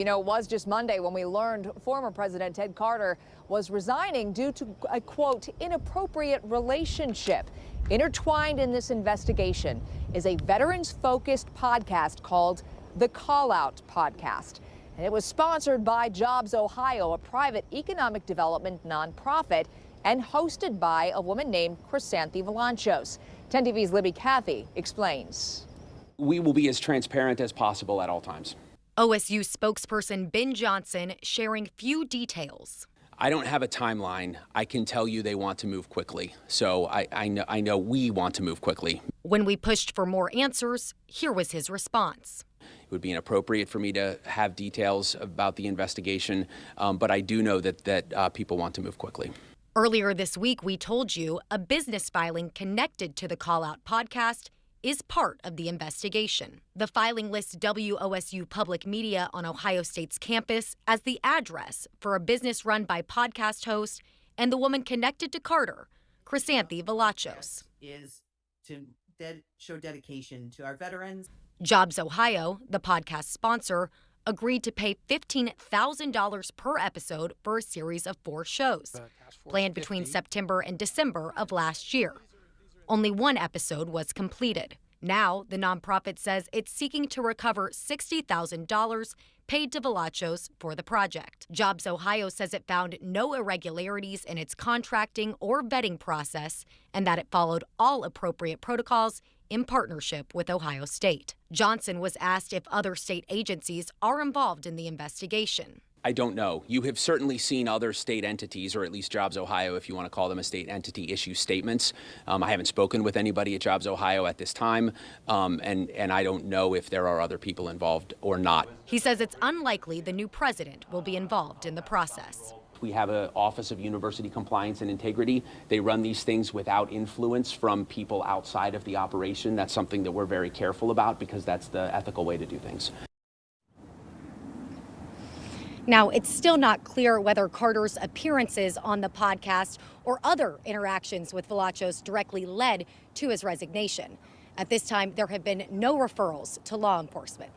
You know, it was just Monday when we learned former President Ted Carter was resigning due to a, quote, inappropriate relationship. Intertwined in this investigation is a veterans-focused podcast called The Call Out Podcast. And it was sponsored by Jobs Ohio, a private economic development nonprofit, and hosted by a woman named Crisanthi Valanchos. 10 TV's Libby Cathy explains. We will be as transparent as possible at all times. OSU spokesperson Ben Johnson sharing few details. I don't have a timeline. I can tell you they want to move quickly. So I know we want to move quickly. When we pushed for more answers, here was his response. It would be inappropriate for me to have details about the investigation, but I do know that people want to move quickly. Earlier this week, we told you a business filing connected to the Call Out podcast is part of the investigation. The filing lists WOSU Public Media on Ohio State's campus as the address for a business run by podcast host and the woman connected to Carter, Crisanthi Valanchos. Is to show dedication to our veterans. Jobs Ohio, the podcast sponsor, agreed to pay $15,000 per episode for a series of 4 shows, planned between September and December of last year. Only one episode was completed. Now, the nonprofit says it's seeking to recover $60,000 paid to Valanchos for the project. Jobs Ohio says it found no irregularities in its contracting or vetting process and that it followed all appropriate protocols in partnership with Ohio State. Johnson was asked if other state agencies are involved in the investigation. I don't know. You have certainly seen other state entities, or at least Jobs Ohio, if you want to call them a state entity, issue statements. I haven't spoken with anybody at Jobs Ohio at this time, and I don't know if there are other people involved or not. He says it's unlikely the new president will be involved in the process. We have an Office of University Compliance and Integrity. They run these things without influence from people outside of the operation. That's something that we're very careful about because that's the ethical way to do things. Now, it's still not clear whether Carter's appearances on the podcast or other interactions with Valanchos directly led to his resignation. At this time, there have been no referrals to law enforcement.